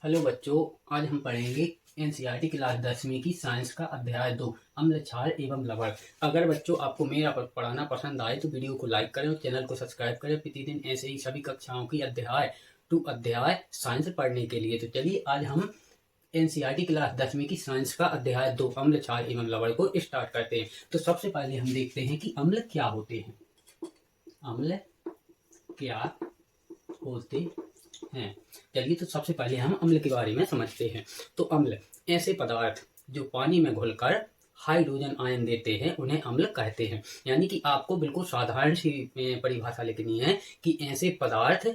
Hello बच्चों, आज हम पढ़ेंगे एनसीईआरटी क्लास 10वीं की साइंस का अध्याय 2 अम्ल क्षार एवं लवण। अगर बच्चों आपको मेरा पढ़ाना पसंद आए तो वीडियो को लाइक करें और चैनल को सब्सक्राइब करें प्रतिदिन ऐसे ही सभी कक्षाओं की अध्याय साइंस पढ़ने के लिए। तो चलिए आज हम एनसीईआरटी क्लास 10वीं की साइंस का अध्याय 2 अम्ल क्षार एवं लवण को स्टार्ट करते हैं। तो सबसे पहले हम देखते हैं कि अम्ल क्या होते हैं। अम्ल क्या होते हैं। चलिए तो सबसे पहले हम अम्ल के बारे में समझते हैं। तो अम्ल ऐसे पदार्थ जो पानी में घुलकर हाइड्रोजन आयन देते हैं उन्हें अम्ल कहते हैं। यानी कि आपको बिल्कुल साधारण सी परिभाषा लिखनी है कि ऐसे पदार्थ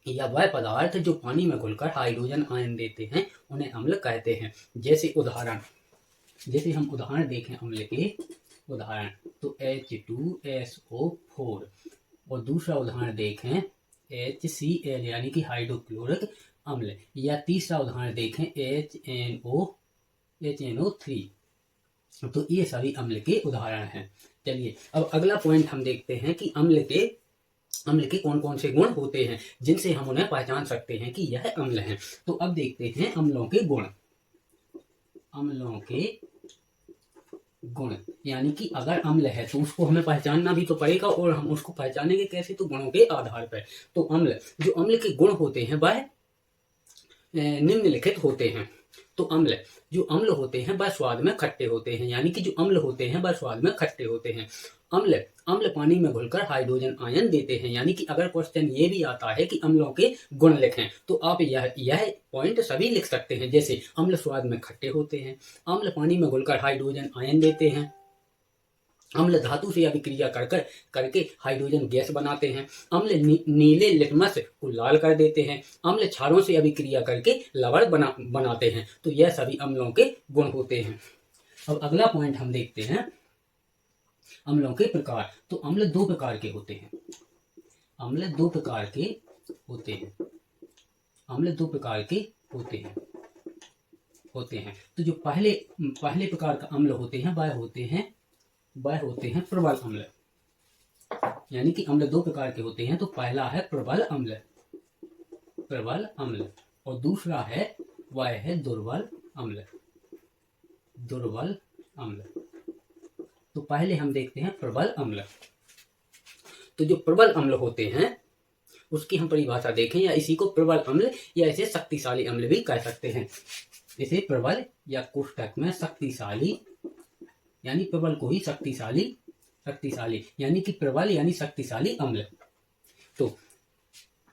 या वह पदार्थ जो पानी में घुलकर हाइड्रोजन आयन देते हैं उन्हें अम्ल कहते हैं। जैसे हम उदाहरण देखें अम्ल के उदाहरण तो H2SO4 और दूसरा उदाहरण देखें HCl यानी कि हाइड्रोक्लोरिक अम्ल, या तीसरा उदाहरण देखें HNO3। तो ये सभी अम्ल के उदाहरण हैं। चलिए अब अगला पॉइंट हम देखते हैं कि अम्ल के कौन कौन से गुण होते हैं जिनसे हम उन्हें पहचान सकते हैं कि यह अम्ल है। तो अब देखते हैं अम्लों के गुण। यानी कि अगर अम्ल है तो उसको हमें पहचानना भी तो पड़ेगा, और हम उसको पहचानेंगे कैसे? तो गुणों के आधार पर। तो अम्ल के गुण होते हैं वह निम्नलिखित होते हैं। तो अम्ल होते हैं वह स्वाद में खट्टे होते हैं। यानी कि जो अम्ल होते हैं वह स्वाद में खट्टे होते हैं। अम्ल पानी में घुलकर हाइड्रोजन आयन देते हैं। यानी कि अगर क्वेश्चन ये भी आता है कि अम्लों के गुण लिखें तो आप यह पॉइंट सभी लिख सकते हैं। जैसे अम्ल स्वाद में खट्टे होते हैं, अम्ल पानी में घुलकर हाइड्रोजन आयन देते हैं, अम्ल धातु से अभिक्रिया करके हाइड्रोजन गैस बनाते हैं, अम्ल नीले लिटमस को लाल कर देते हैं, अम्ल क्षारों से अभिक्रिया करके लवण बनाते हैं। तो यह सभी अम्लों के गुण होते हैं। अब अगला पॉइंट हम देखते हैं अम्लों के प्रकार। तो अम्ल दो प्रकार के होते हैं। तो जो पहले प्रकार का अम्ल होते हैं वह होते हैं प्रबल अम्ल। यानी कि अम्ल दो प्रकार के होते हैं। तो पहला है प्रबल अम्ल और दूसरा है दुर्बल अम्ल। तो पहले हम देखते हैं प्रबल अम्ल। तो जो प्रबल अम्ल होते हैं उसकी हम परिभाषा देखें, या इसी को प्रबल अम्ल या इसे शक्तिशाली अम्ल भी कह सकते हैं। इसे प्रबल या कोष्ठक में शक्तिशाली, यानी प्रबल को ही शक्तिशाली यानी कि प्रबल यानी शक्तिशाली अम्ल। तो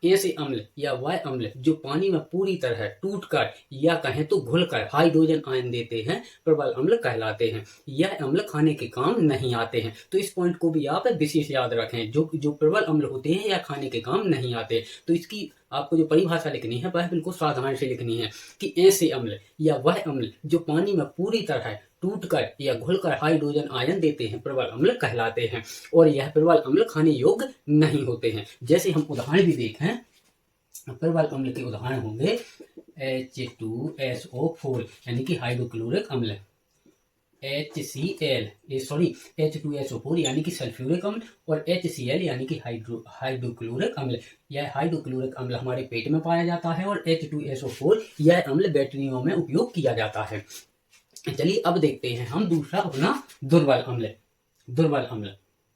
ऐसे अम्ल या वह अम्ल जो पानी में पूरी तरह टूटकर या कहें तो घुलकर हाइड्रोजन आयन देते हैं प्रबल अम्ल कहलाते हैं। यह अम्ल खाने के काम नहीं आते हैं। तो इस पॉइंट को भी आप विशेष याद रखें। जो प्रबल अम्ल होते हैं या खाने के काम नहीं आते। तो इसकी आपको जो परिभाषा लिखनी है वह बिल्कुल साधारण से लिखनी है कि ऐसे अम्ल या वह अम्ल जो पानी में पूरी तरह टूटकर या घुलकर हाइड्रोजन आयन देते हैं प्रबल अम्ल कहलाते हैं, और यह प्रबल अम्ल खाने योग्य नहीं होते हैं। जैसे हम उदाहरण भी देखें, प्रबल अम्ल के उदाहरण होंगे H2SO4 यानी कि हाइड्रोक्लोरिक अम्ल, H2SO4 यानी कि सल्फ्यूरिक अम्ल, और HCl यानी कि हाइड्रोक्लोरिक अम्ल। यह हाइड्रोक्लोरिक अम्ल हमारे पेट में पाया जाता है, और H2SO4 यह अम्ल बैटरियों में उपयोग किया जाता है। चलिए अब देखते हैं हम दूसरा अपना दुर्बल अम्ल।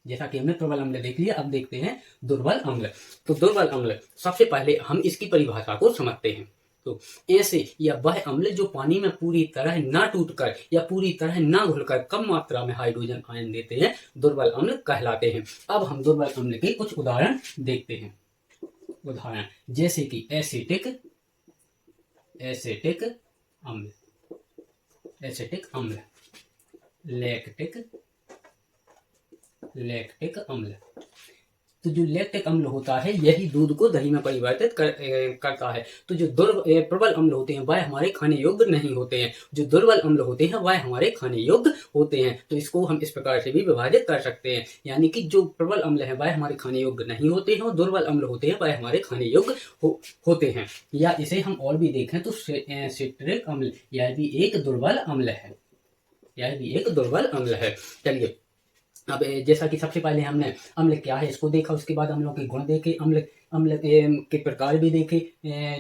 जैसा कि हमने प्रबल अम्ल देख लिया, अब देखते हैं दुर्बल अम्ल। तो दुर्बल अम्ल सबसे पहले हम इसकी परिभाषा को समझते हैं। तो ऐसे या वह अम्ल जो पानी में पूरी तरह न टूटकर या पूरी तरह न घुलकर कम मात्रा में हाइड्रोजन आयन देते हैं दुर्बल अम्ल कहलाते हैं। अब हम दुर्बल अम्ल के कुछ उदाहरण देखते हैं। उदाहरण जैसे कि एसिटिक अम्ल, लैक्टिक अम्ल। तो जो लैक्टिक अम्ल होता है यही दूध को दही में परिवर्तित करता है। तो जो प्रबल अम्ल होते हैं वह हमारे खाने योग्य नहीं होते हैं। जो दुर्बल अम्ल होते हैं वह हमारे खाने योग्य होते हैं। तो इसको हम इस प्रकार से भी विभाजित कर सकते हैं। यानी कि जो प्रबल अम्ल है वह हमारे खाने योग्य नहीं होते हैं, और दुर्बल अम्ल होते हैं वह हमारे खाने योग्य होते हैं। या इसे हम और भी देखें तो सिट्रिक अम्ल, यह भी एक दुर्बल अम्ल है। चलिए अब जैसा कि सबसे पहले हमने अम्ल क्या है इसको देखा, उसके बाद अम्लों के गुण देखे, अम्ल अम्ल के प्रकार भी देखे।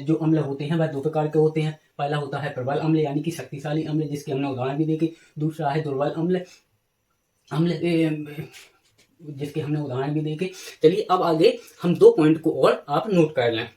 जो अम्ल होते हैं वह दो प्रकार के होते हैं। पहला होता है प्रबल अम्ल यानी कि शक्तिशाली अम्ल, जिसके हमने उदाहरण भी देखे। दूसरा है दुर्बल अम्ल अम्ल जिसके हमने उदाहरण भी देखे। चलिए अब आगे हम दो पॉइंट को और आप नोट कर लें।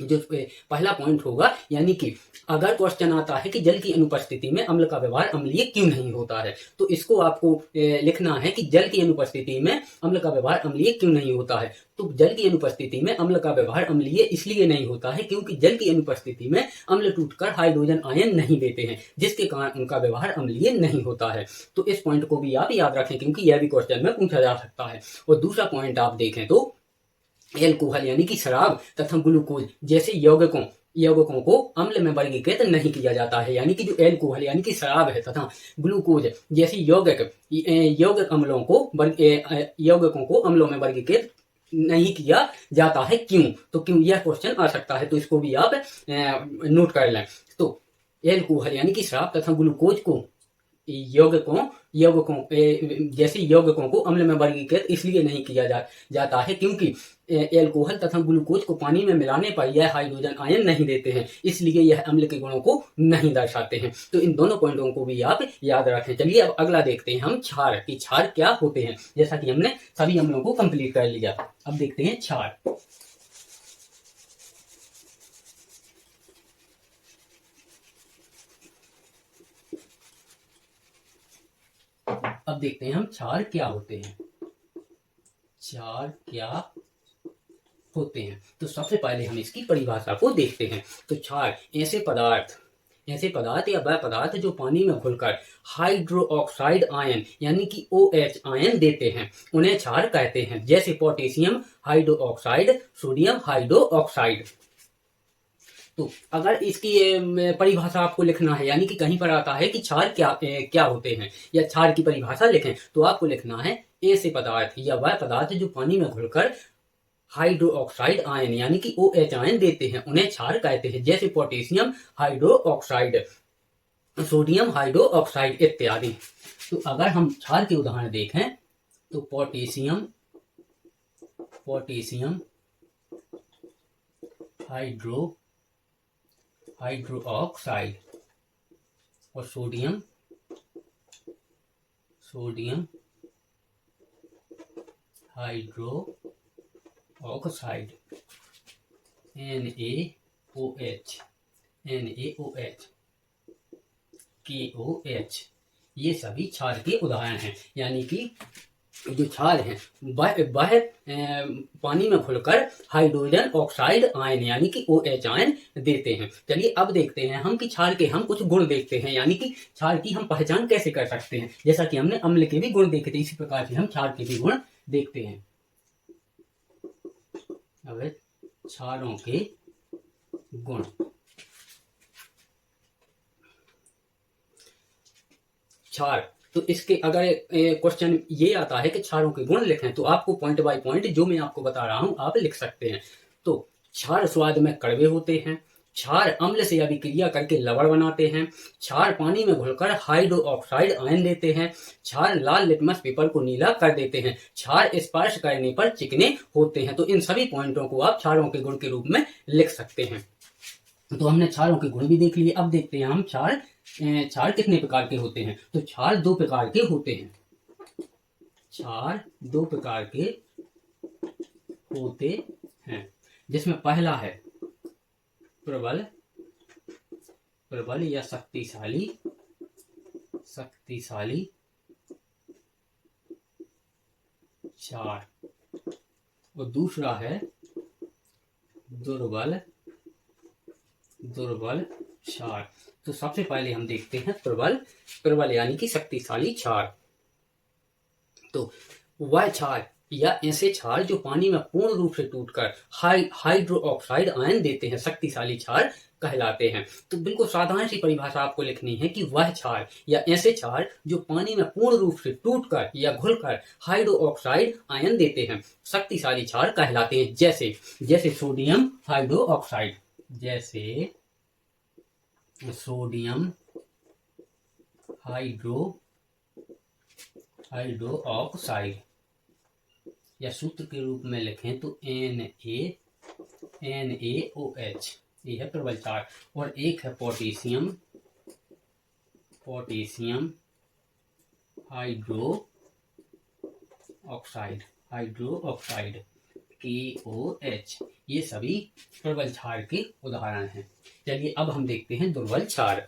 जो पहला पॉइंट होगा, यानी कि अगर क्वेश्चन आता है कि जल की अनुपस्थिति में अम्ल का व्यवहार अम्लीय क्यों नहीं होता है, तो इसको आपको लिखना है कि जल की अनुपस्थिति में अम्ल का व्यवहार अम्लीय क्यों नहीं होता है। तो जल की अनुपस्थिति में अम्ल का व्यवहार अम्लीय इसलिए नहीं होता है क्योंकि जल की अनुपस्थिति में अम्ल टूटकर हाइड्रोजन आयन नहीं देते हैं, जिसके कारण उनका व्यवहार अम्लीय नहीं होता है। तो इस पॉइंट को भी आप याद रखें क्योंकि यह भी क्वेश्चन में पूछा जा सकता है। और दूसरा पॉइंट आप देखें तो एल्कोहल यानी कि शराब तथा ग्लूकोज जैसे यौगिकों को अम्ल में वर्गीकृत नहीं किया जाता है। यानी कि जो एल्कोहल यानी कि शराब है तथा ग्लूकोज जैसी यौगिक यौगिकों को अम्लों में वर्गीकृत नहीं किया जाता है। क्यों? तो क्यों यह क्वेश्चन आ सकता है, तो इसको भी आप नोट कर लें। तो एल्कोहल यानी कि शराब तथा ग्लूकोज को यौगिकों जैसे यौगिकों को अम्ल में वर्गीकृत इसलिए नहीं किया जाता है क्योंकि एल्कोहल तथा ग्लूकोज को पानी में मिलाने पर यह हाइड्रोजन आयन नहीं देते हैं, इसलिए यह अम्ल के गुणों को नहीं दर्शाते हैं। तो इन दोनों पॉइंटों को भी आप याद रखें। चलिए अब अगला देखते हैं हम क्षार कि क्षार क्या होते हैं। जैसा कि हमने सभी अम्लों को कंप्लीट कर लिया, अब देखते हैं क्षार। अब देखते हैं हम क्षार क्या होते हैं। क्षार क्या होते हैं, तो सबसे पहले हम इसकी परिभाषा को देखते हैं। तो क्षार ऐसे पदार्थ या वह पदार्थ जो पानी में घुलकर हाइड्रोक्साइड आयन यानी कि OH आयन देते हैं, उन्हें क्षार कहते हैं। जैसे पोटेशियम हाइड्रोक्साइड, सोडियम हाइड्रोक्साइड। तो अगर इसकी परिभाषा आपको लिखना है, यानी कि कहीं पर आता है कि क्षार क्या होते हैं या क्षार की परिभाषा लिखें, तो आपको लिखना है ऐसे पदार्थ या वह पदार्थ जो पानी में घुलकर हाइड्रोक्साइड आयन यानी कि OH आयन देते हैं, उन्हें क्षार कहते हैं। जैसे पोटेशियम हाइड्रोक्साइड, सोडियम हाइड्रोक्साइड इत्यादि। तो अगर हम क्षार के उदाहरण देखें तो पोटेशियम हाइड्रोक्साइड और सोडियम हाइड्रोक्साइड NaOH KOH, ये सभी क्षार के उदाहरण हैं। यानी कि जो क्षार हैं वह पानी में घुलकर हाइड्रोजन ऑक्साइड आयन यानी कि OH आयन देते हैं। चलिए अब देखते हैं हम कि क्षार के हम कुछ गुण देखते हैं, यानी कि क्षार की हम पहचान कैसे कर सकते हैं। जैसा कि हमने अम्ल के भी गुण देखे थे, इसी प्रकार से हम क्षार के भी गुण देखते हैं। अब क्षारों के गुण। क्षार, तो इसके अगर क्वेश्चन ये आता है कि क्षारों के गुण लिखें, तो आपको पॉइंट बाय पॉइंट जो मैं आपको बता रहा हूं आप लिख सकते हैं। तो क्षार स्वाद में कड़वे होते हैं, क्षार अम्ल से अभिक्रिया करके लवण बनाते हैं, क्षार पानी में घुलकर हाइड्रोक्साइड आयन देते हैं, क्षार लाल लिटमस पेपर को नीला कर देते हैं, क्षार स्पर्श करने पर चिकने होते हैं। तो इन सभी पॉइंटों को आप क्षारों के गुण के रूप में लिख सकते हैं। तो हमने क्षारों के गुण भी देख लिए। अब देखते हैं हम क्षार कितने प्रकार के होते हैं। तो क्षार दो प्रकार के होते हैं। क्षार दो प्रकार के होते हैं, जिसमें पहला है प्रबल या शक्तिशाली क्षार, और दूसरा है दुर्बल क्षार। तो सबसे पहले हम देखते हैं प्रबल यानी कि शक्तिशाली क्षार। तो वह क्षार या ऐसे क्षार जो पानी में पूर्ण रूप से टूटकर हाइड्रोक्साइड आयन देते हैं, शक्तिशाली क्षार कहलाते हैं। तो बिल्कुल साधारण सी परिभाषा आपको लिखनी है कि वह क्षार या ऐसे क्षार जो पानी में पूर्ण रूप से टूटकर या घुलकर हाइड्रोक्साइड आयन देते हैं, शक्तिशाली क्षार कहलाते हैं। जैसे सोडियम हाइड्रोक्साइड, जैसे सोडियम हाइड्रोक्साइड हाइड्रो ऑक्साइड, या सूत्र के रूप में लिखें तो NaOH, ये है प्रबल क्षार। और एक है पोटेशियम हाइड्रो ऑक्साइड KOH, ये सभी प्रबल क्षार के उदाहरण हैं। चलिए अब हम देखते हैं दुर्बल क्षार।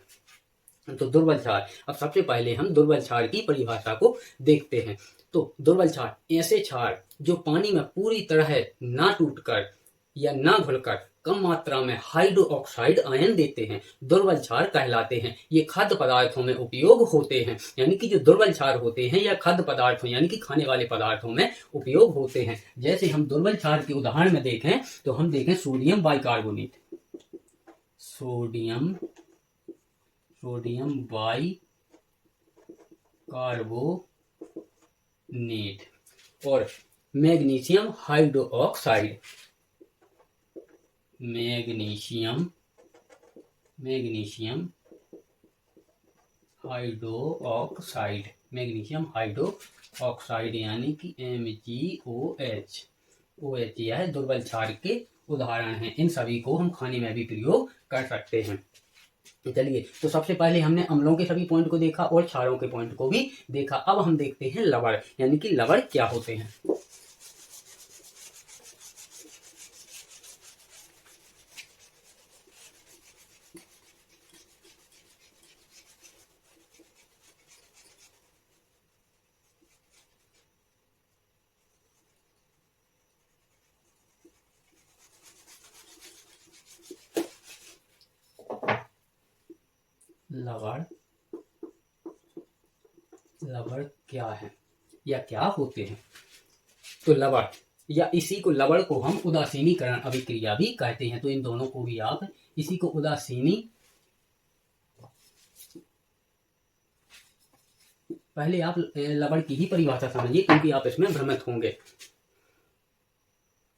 तो दुर्बल क्षार, अब सबसे पहले हम दुर्बल क्षार की परिभाषा को देखते हैं। तो दुर्बल क्षार ऐसे क्षार जो पानी में पूरी तरह ना टूटकर या ना घुलकर कम मात्रा में हाइड्रो ऑक्साइड आयन देते हैं, दुर्बल क्षार कहलाते हैं। ये खाद्य पदार्थों में उपयोग होते हैं, यानी कि जो दुर्बल क्षार होते हैं या खाद्य पदार्थों यानी कि खाने वाले पदार्थों में उपयोग होते हैं। जैसे हम दुर्बल क्षार के उदाहरण में देखें तो हम देखें सोडियम बाइकार्बोनेट, सोडियम बाइकार्बोनेट, और magnesium hydro oxide, magnesium hydro oxide यानी कि MgOH। OH यह दुर्बल क्षार के उदाहरण हैं। इन सभी को हम खाने में भी प्रयोग कर सकते हैं। चलिए, तो सबसे पहले हमने अम्लों के सभी पॉइंट को देखा और क्षारों के पॉइंट को भी देखा। अब हम देखते हैं लवण, यानी कि लवण क्या होते हैं। लवण क्या है या क्या होते हैं। तो लवण या इसी को लवण को हम उदासीनीकरण अभिक्रिया भी कहते हैं। तो इन दोनों को भी आप इसी को उदासीनी, पहले आप लवण की ही परिभाषा समझिए क्योंकि आप इसमें भ्रमित होंगे।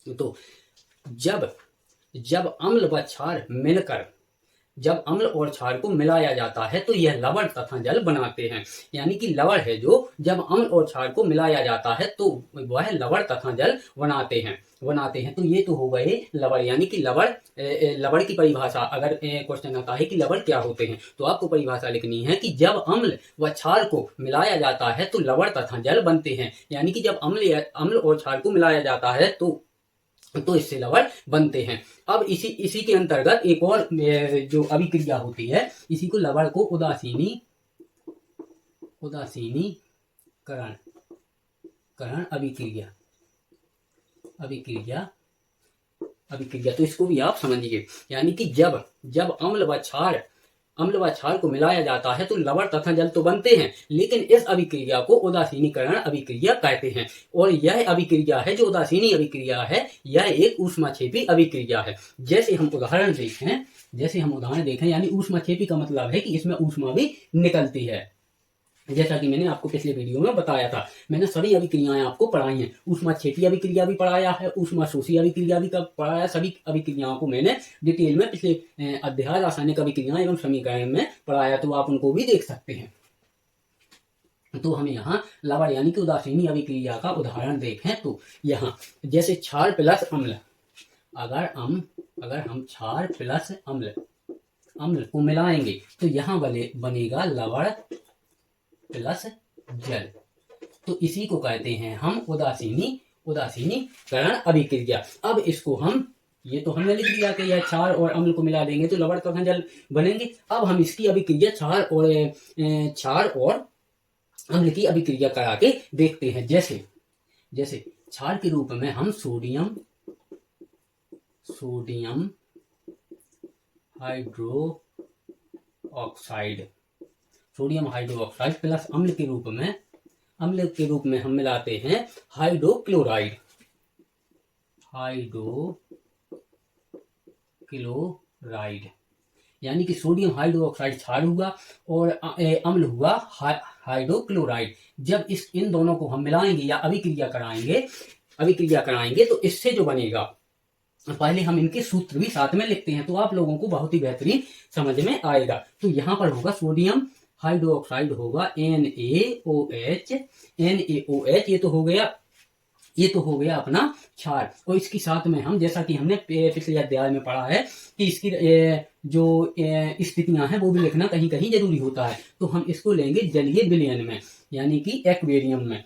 तो जब अम्ल व क्षार मिलकर, जब अम्ल और क्षार को मिलाया जाता है तो यह लवण तथा जल बनाते हैं। यानी कि लवण है जो जब अम्ल और क्षार को मिलाया जाता है तो वह लवण तथा जल बनाते हैं। तो ये तो हो गए लवण, यानी कि लवण की परिभाषा। अगर क्वेश्चन आता है कि लवण क्या होते हैं तो आपको परिभाषा लिखनी है कि जब अम्ल व क्षार को मिलाया जाता है तो लवण तथा जल बनते हैं। यानी कि जब अम्ल और क्षार को मिलाया जाता है तो इससे लवण बनते हैं। अब इसी के अंतर्गत एक और जो अभिक्रिया होती है, इसी को लवण को उदासीनीकरण अभिक्रिया, तो इसको भी आप समझिए। यानी कि जब अम्ल व क्षार को मिलाया जाता है तो लवण तथा जल तो बनते हैं, लेकिन इस अभिक्रिया को उदासीनीकरण अभिक्रिया कहते हैं। और यह अभिक्रिया है जो उदासीनी अभिक्रिया है, यह एक ऊष्माक्षेपी अभिक्रिया है। जैसे हम उदाहरण देखें यानी ऊष्माक्षेपी का मतलब है कि इसमें ऊष्मा भी निकलती है। जैसा कि मैंने आपको पिछले वीडियो में बताया था, मैंने सभी अभिक्रियाएं आपको पढ़ाई हैं। ऊष्माक्षेपी अभिक्रिया भी पढ़ाया है, ऊष्माशोषी अभिक्रिया भी पढ़ाया। सभी अभिक्रियाओं को मैंने डिटेल में पिछले अध्याय रासायनिक अभिक्रियाएं एवं समीकरण में पढ़ाया, तो आप उनको भी देख सकते हैं। तो हम यहाँ लवण यानी कि उदासीनी अभिक्रिया का उदाहरण देखें तो यहाँ जैसे क्षार प्लस अम्ल, अगर हम क्षार प्लस अम्ल को मिलाएंगे तो यहाँ बनेगा लवण प्लस जल। तो इसी को कहते हैं हम उदासीनीकरण अभिक्रिया। अब इसको हम, ये तो हमने लिख दिया कि यह क्षार और अम्ल को मिला देंगे तो लवण तथा जल बनेंगे। अब हम इसकी अभिक्रिया क्षार और अम्ल की अभिक्रिया करा के देखते हैं। जैसे क्षार के रूप में हम सोडियम हाइड्रो ऑक्साइड प्लस अम्ल के रूप में हम मिलाते हैं हाइड्रोक्लोराइड, यानी कि सोडियम हाइड्रो ऑक्साइड क्षार हुआ और अम्ल हुआ हाइड्रोक्लोराइड। जब इन दोनों को हम मिलाएंगे या अभिक्रिया कराएंगे तो इससे जो बनेगा, पहले हम इनके सूत्र भी साथ में लिखते हैं तो आप लोगों को बहुत ही बेहतरीन समझ में आएगा। तो यहाँ पर होगा सोडियम हाइड्रोक्साइड होगा NaOH। ये तो हो गया अपना क्षार। और इसके साथ में हम, जैसा कि हमने पिछले अध्याय में पढ़ा है कि इसकी जो स्थितियां हैं वो भी लिखना कहीं कहीं जरूरी होता है, तो हम इसको लेंगे जलीय विलयन में, यानी कि एक्वेरियम में।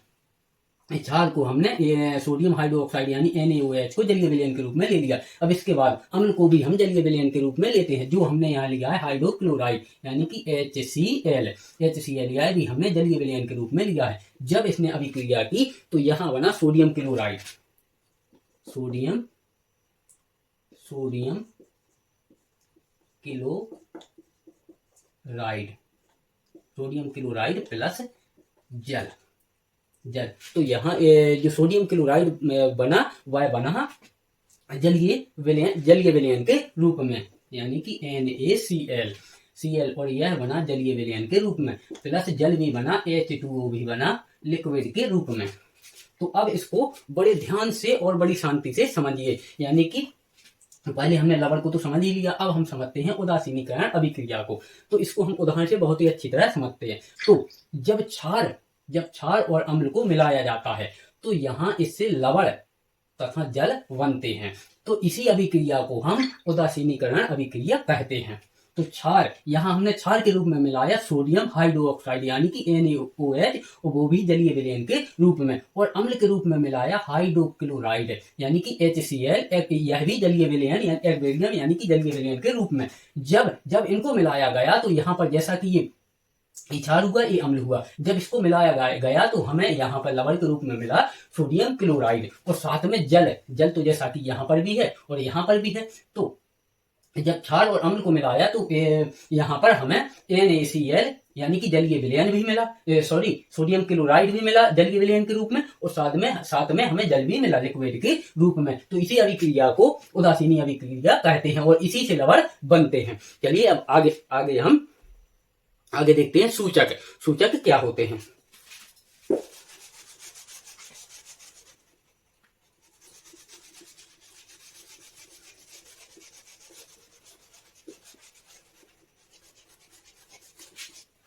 क्षार को हमने सोडियम हाइड्रोक्साइड यानी NaOH को जलीय विलयन के रूप में ले लिया। अब इसके बाद अम्ल को भी हम जलीय विलयन के रूप में लेते हैं, जो हमने यहाँ लिया है हाइड्रोक्लोराइड यानी कि HCl। HCl भी हमने जलीय विलयन के रूप में लिया है। जब इसने अभिक्रिया की तो यहाँ बना sodium chloride, sodium chloride plus जल। तो यहाँ जो सोडियम क्लोराइड बना वह बना जलीय विलयन के रूप में, यानी कि NaCl और यह बना जलीय विलयन के रूप में, प्लस जल भी बना H2O भी बना लिक्विड के रूप में। तो अब इसको बड़े ध्यान से और बड़ी शांति से समझिए, यानी कि पहले हमने लवण को तो समझ ही लिया, अब हम समझते हैं उदासीनीकरण अभिक्रिया को। तो इसको हम उदाहरण से बहुत ही अच्छी तरह समझते हैं। तो जब क्षार और अम्ल को मिलाया जाता है तो यहाँ इससे लवण तथा जल बनते हैं। तो इसी अभिक्रिया को हम उदासीनीकरण अभिक्रिया कहते हैं। तो क्षार, यहाँ हमने क्षार के रूप में मिलाया सोडियम हाइड्रोक्साइड यानी कि NaOH, और वो भी जलीय विलयन के रूप में, और अम्ल के रूप में मिलाया हाइड्रोक्लोराइड यानी कि HCl, यह भी जलीय विलयन एक्वेरियम यानी कि जलीय विलयन के रूप में। जब इनको मिलाया गया तो यहाँ पर जैसा कि ये क्षार हुआ, ये अम्ल हुआ, जब इसको मिलाया गया तो हमें यहाँ पर लवण के रूप में मिला सोडियम क्लोराइड, और साथ में जल तो जैसा कि यहाँ पर भी है और यहाँ पर भी है। तो जब क्षार और अम्ल को मिलाया तो यहाँ पर हमें NaCl यानी कि जलीय विलयन भी मिला, सोडियम क्लोराइड भी मिला जलीय विलयन के रूप में, और साथ में हमें जल भी मिला लिक्विड के रूप में। तो इसी अभिक्रिया को उदासीनी अभिक्रिया कहते हैं और इसी से लवण बनते हैं। चलिए अब आगे हम देखते हैं सूचक क्या होते हैं।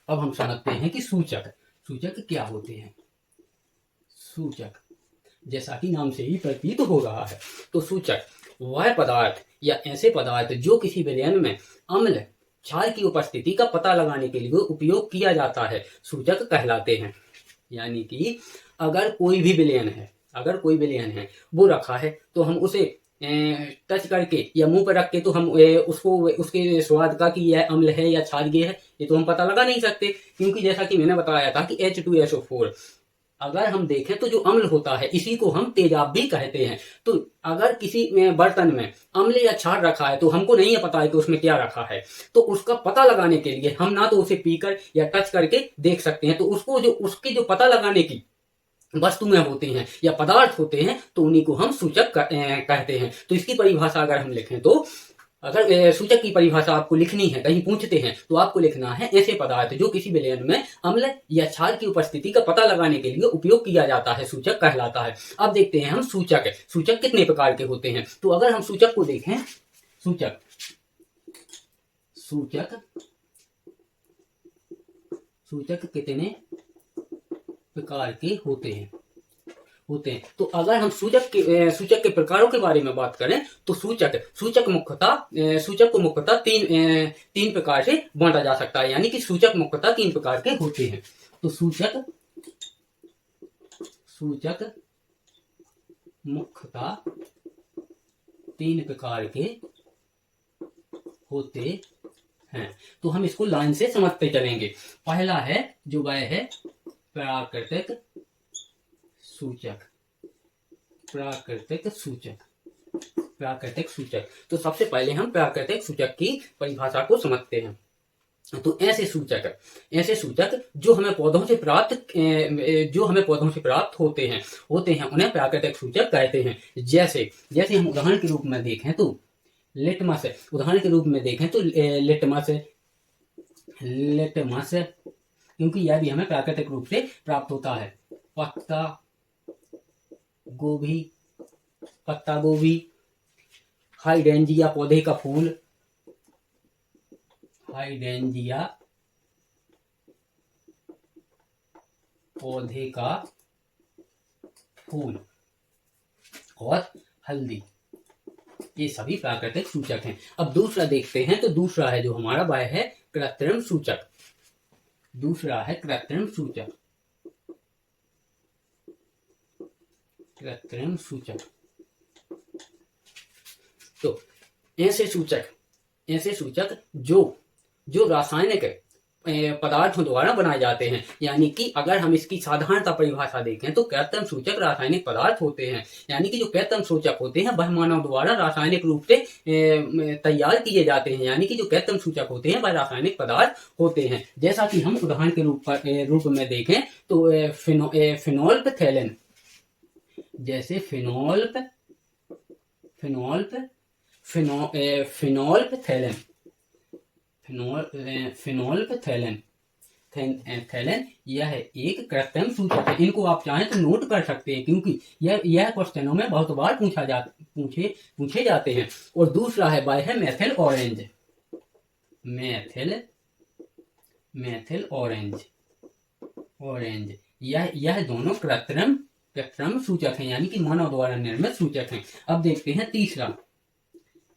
अब हम समझते हैं कि सूचक क्या होते हैं। सूचक, जैसा कि नाम से ही प्रतीत हो रहा है, तो सूचक वह पदार्थ या ऐसे पदार्थ जो किसी विलयन में अम्ल क्षार की उपस्थिति का पता लगाने के लिए उपयोग किया जाता है, सूचक कहलाते हैं। यानी कि अगर कोई विलयन है वो रखा है तो हम उसे टच करके या मुंह पर रख के तो हम उसको उसके स्वाद का कि यह अम्ल है या क्षारीय है ये तो हम पता लगा नहीं सकते, क्योंकि जैसा कि मैंने बताया था कि H2SO4 अगर हम देखें तो जो अम्ल होता है इसी को हम तेजाब भी कहते हैं। तो अगर किसी बर्तन में अम्ल या क्षार रखा है तो हमको नहीं है पता है कि उसमें क्या रखा है, तो उसका पता लगाने के लिए हम ना तो उसे पीकर या टच करके देख सकते हैं, तो उसकी जो पता लगाने की वस्तुएं होती हैं या पदार्थ होते हैं तो उन्हीं को हम सूचक कहते हैं। तो इसकी परिभाषा अगर हम लिखें तो अगर सूचक की परिभाषा आपको लिखनी है, कहीं पूछते हैं तो आपको लिखना है ऐसे पदार्थ जो किसी विलयन में अम्ल या क्षार की उपस्थिति का पता लगाने के लिए उपयोग किया जाता है, सूचक कहलाता है। अब देखते हैं हम सूचक कितने प्रकार के होते हैं। तो अगर हम सूचक को देखें, सूचक कितने प्रकार के होते हैं। तो अगर हम सूचक के प्रकारों के बारे में बात करें तो सूचक को मुख्यतः तीन प्रकार से बांटा जा सकता है, यानी कि सूचक मुख्यतः 3 प्रकार के होते हैं। तो सूचक मुख्यतः 3 प्रकार के होते हैं। तो हम इसको लाइन से समझते चलेंगे। पहला है जो वह है प्राकृतिक सूचक। तो सबसे पहले हम प्राकृतिक सूचक की परिभाषा को समझते हैं। तो ऐसे सूचक जो हमें पौधों से प्राप्त होते हैं उन्हें प्राकृतिक सूचक कहते हैं। जैसे हम उदाहरण के रूप में देखें तो लिटमस, क्योंकि यह भी हमें प्राकृतिक रूप से प्राप्त होता है। पत्ता गोभी, हाइड्रेंजिया पौधे का फूल, पौधे का फूल और हल्दी, ये सभी प्राकृतिक सूचक हैं। अब दूसरा देखते हैं, तो दूसरा है जो हमारा वह है कृत्रिम सूचक। दूसरा है कृत्रिम सूचक। कृत्रिम सूचक तो ऐसे सूचक जो रासायनिक पदार्थों द्वारा बनाए जाते हैं। यानी कि अगर हम इसकी साधारणता परिभाषा देखें तो कृत्रिम सूचक रासायनिक पदार्थ होते हैं। यानी कि जो कृत्रिम सूचक होते हैं वह मानव द्वारा रासायनिक रूप से तैयार किए जाते हैं। यानी कि जो कृत्रिम सूचक होते हैं वह रासायनिक पदार्थ होते हैं। जैसा कि हम उदाहरण के रूप में देखें तो फिनोल्फथैलिन, जैसे फिनोल्फथैलिन यह एक कृत्रिम सूचक है। इनको आप चाहें तो नोट कर सकते हैं क्योंकि यह क्वेश्चनों में बहुत बार पूछे जाते हैं। और दूसरा है वह है मेथिल ऑरेंज। यह दोनों कृत्रिम सूचक हैं, यानी कि मानव द्वारा निर्मित सूचक हैं। अब देखते हैं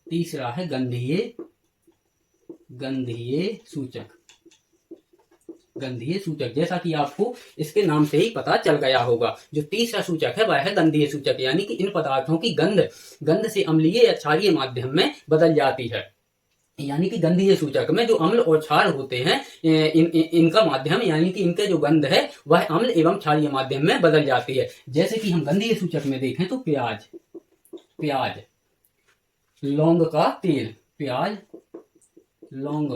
तीसरा है गंधीय सूचक। जैसा कि आपको इसके नाम से ही पता चल गया होगा, जो तीसरा सूचक है वह है गंधीय सूचक। यानी कि इन पदार्थों की गंध से अम्लीय या क्षारीय माध्यम में बदल जाती है। यानी कि गंधीय सूचक में जो अम्ल और क्षार होते हैं इनका माध्यम, यानी कि इनके जो गंध है वह अम्ल एवं क्षारीय माध्यम में बदल जाती है। जैसे कि हम गंधीय सूचक में देखें तो प्याज, लौंग का तेल, प्याज लौंग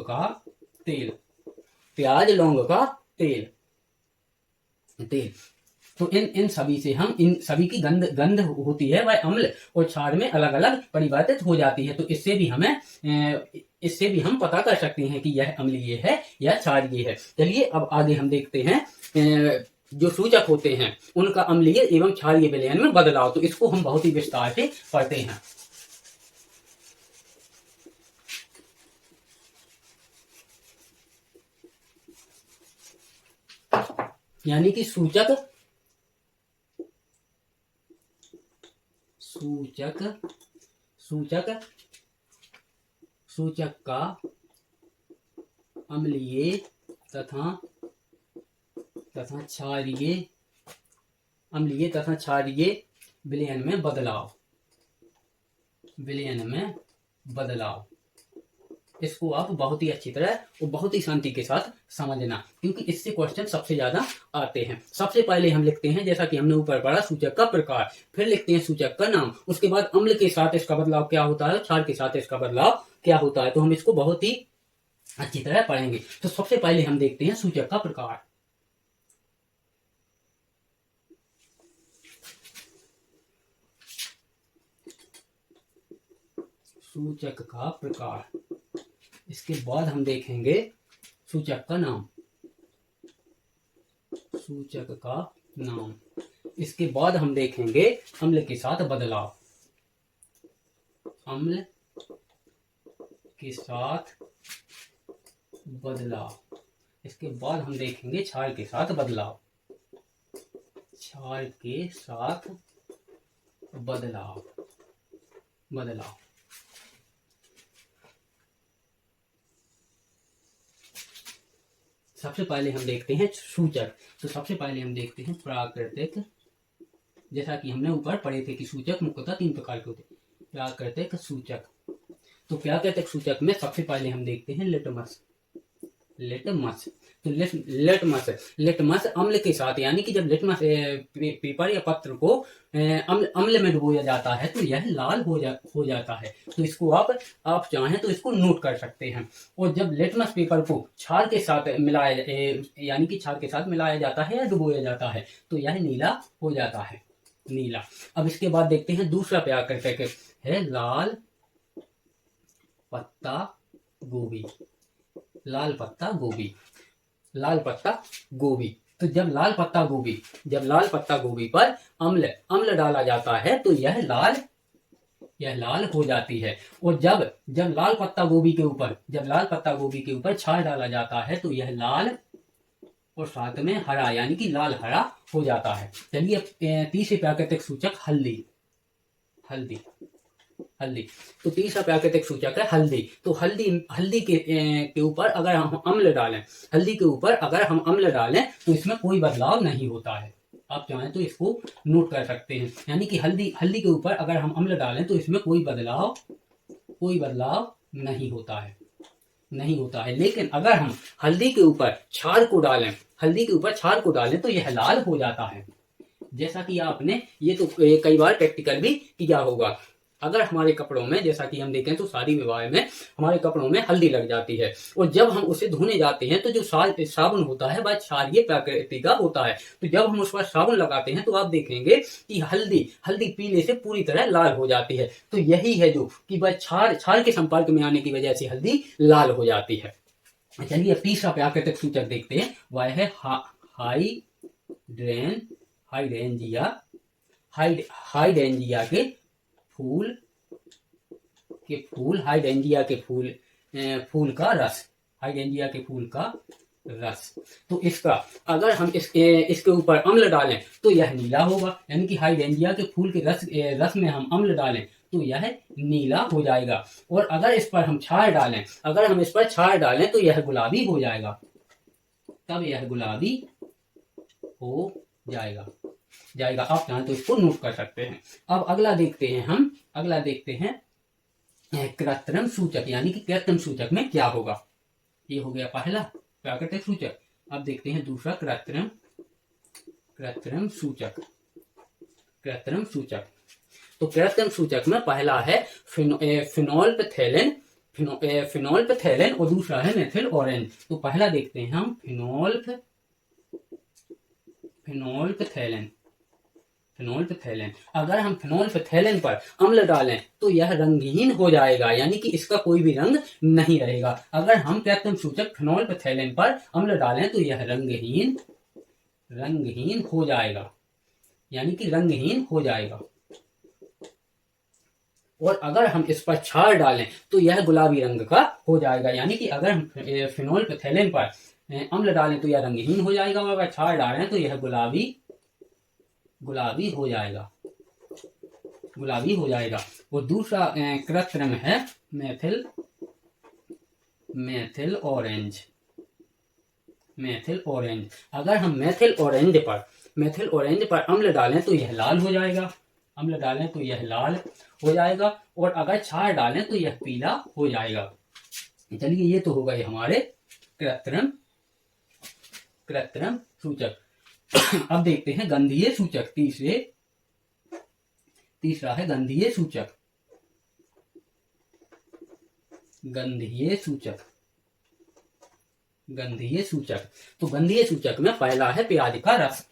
का तेल। तो इन सभी से हम इन सभी की गंध होती है वह अम्ल और क्षार में अलग अलग परिवर्तित हो जाती है। तो इससे भी हम पता कर सकते हैं कि यह अम्लीय है या क्षारीय है। चलिए अब आगे हम देखते हैं जो सूचक होते हैं उनका अम्लीय एवं क्षारीय विलयन में बदलाव। तो इसको हम बहुत ही विस्तार से पढ़ते हैं। यानी कि सूचक का अम्लीय तथा क्षारीय विलयन में बदलाव। इसको आप बहुत ही अच्छी तरह और बहुत ही शांति के साथ समझना, क्योंकि इससे क्वेश्चन सबसे ज्यादा आते हैं। सबसे पहले हम लिखते हैं, जैसा कि हमने ऊपर पढ़ा, सूचक का प्रकार, फिर लिखते हैं सूचक का नाम, उसके बाद अम्ल के साथ इसका बदलाव क्या होता है, क्षार के साथ इसका बदलाव क्या होता है। तो हम इसको बहुत ही अच्छी तरह पढ़ेंगे। तो सबसे पहले हम देखते हैं सूचक का प्रकार। सूचक का प्रकार, इसके बाद हम देखेंगे सूचक का नाम, इसके बाद हम देखेंगे अम्ल के साथ बदलाव, इसके बाद हम देखेंगे क्षार के साथ बदलाव, सबसे पहले हम देखते हैं सूचक। तो सबसे पहले हम देखते हैं प्राकृतिक। जैसा कि हमने ऊपर पढ़े थे कि सूचक मुख्यतः 3 प्रकार के होते हैं। प्राकृतिक सूचक, तो प्राकृतिक सूचक में सबसे पहले हम देखते हैं लिटमस। तो लिटमस अम्ल के साथ, यानी कि जब लिटमस पेपर या पत्र को अम्ल में डुबोया जाता है तो यह लाल हो जाता है। तो इसको आप चाहें तो इसको नोट कर सकते हैं। और जब लिटमस पेपर को क्षार के साथ मिलाया जाता है या डुबोया जाता है तो यह नीला हो जाता है, नीला। अब इसके बाद देखते हैं दूसरा प्राकृतिक है लाल पत्ता गोभी। लाल पत्ता गोभी। तो जब लाल पत्ता गोभी पर अम्ल डाला जाता है तो यह लाल हो जाती है। और जब लाल पत्ता गोभी के ऊपर क्षार डाला जाता है तो यह और साथ में हरा यानी कि लाल हरा हो जाता है। चलिए तीसरे प्राकृतिक सूचक हल्दी। हल्दी हल्दी तो तीसरा प्राकृतिक सूचक है हल्दी। तो हल्दी के ऊपर अगर हम अम्ल डालें, हल्दी के ऊपर अगर हम अम्ल डालें तो इसमें कोई बदलाव नहीं होता है। आप चाहें तो इसको नोट कर सकते हैं, यानी कि हल्दी के ऊपर अगर हम अम्ल डालें तो इसमें कोई बदलाव नहीं होता है, नहीं होता है। लेकिन अगर हम हल्दी के ऊपर क्षार को डालें तो यह लाल हो जाता है। जैसा कि आपने ये तो कई बार प्रैक्टिकल भी किया होगा। अगर हमारे कपड़ों में, जैसा कि हम देखें तो शादी विवाह में हमारे कपड़ों में हल्दी लग जाती है और जब हम उसे धोने जाते हैं तो जो साबुन होता है वह क्षारीय प्रकृति का होता है। तो जब हम उस पर साबुन लगाते हैं तो आप देखेंगे कि हल्दी पीले से पूरी तरह लाल हो जाती है। तो यही है जो कि वह क्षार के संपर्क में आने की वजह से हल्दी लाल हो जाती है। चलिए अब तीसरा प्राकृतिक सूचक देखते हैं, वह है हाइड्रेंजिया के फूल का रस। तो इसका अगर हम इसके ऊपर अम्ल डालें तो यह नीला होगा, यानी कि हाइड्रेंजिया के फूल के रस में हम अम्ल डालें तो यह नीला हो जाएगा। और अगर इस पर हम क्षार डालें तो यह गुलाबी हो जाएगा, तब यह गुलाबी हो जाएगा। आप चाहें तो इसको नोट कर सकते हैं। अब अगला देखते हैं कृत्रिम सूचक, यानी कि कृत्रिम सूचक में क्या होगा। ये हो गया पहला प्राकृतिक सूचक। अब देखते हैं दूसरा कृत्रिम सूचक। तो कृत्रिम सूचक में पहला है फिनोल्फथैलेन और दूसरा है मेथिल ऑरेंज। तो पहला देखते हैं हम फिनोल्फथैलेन। अगर हम फिनोल्फथैलेन पर अम्ल डालें तो यह रंगहीन हो जाएगा, यानी कि इसका कोई भी रंग नहीं रहेगा। अगर हम कृत्रिम सूचक फिनोल्फथैलेन पर अम्ल डालें तो यह रंगहीन हो जाएगा, यानी कि रंगहीन हो जाएगा। और अगर हम इस पर क्षार डालें तो यह गुलाबी रंग का हो जाएगा, यानी कि अगर हम फिनोल्फथैलेन पर अम्ल डालें तो यह रंगहीन हो जाएगा और अगर क्षार डालें तो यह गुलाबी हो जाएगा। और दूसरा कृत्रिम है मेथिल ऑरेंज। अगर हम मेथिल ऑरेंज पर अम्ल डालें तो यह लाल हो जाएगा, और अगर क्षार डालें तो यह पीला हो जाएगा। चलिए ये तो हो गए हमारे कृत्रिम सूचक। अब देखते हैं गंधीय सूचक। तीसरा है गंधीय सूचक। तो गंधीय सूचक में पहला है प्याज का रस।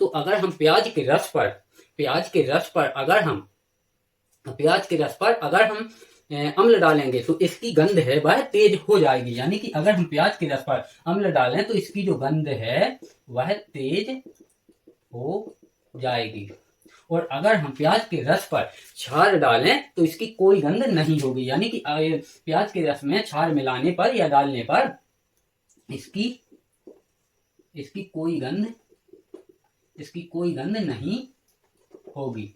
तो अगर हम प्याज के रस पर अगर हम अम्ल डालेंगे तो इसकी गंध है वह तेज हो जाएगी, यानी कि अगर हम प्याज के रस पर अम्ल डालें तो इसकी जो गंध है वह तेज हो जाएगी। और अगर हम प्याज के रस पर क्षार डालें तो इसकी कोई गंध नहीं होगी, यानी कि प्याज के रस में क्षार मिलाने पर या डालने पर इसकी कोई गंध नहीं होगी।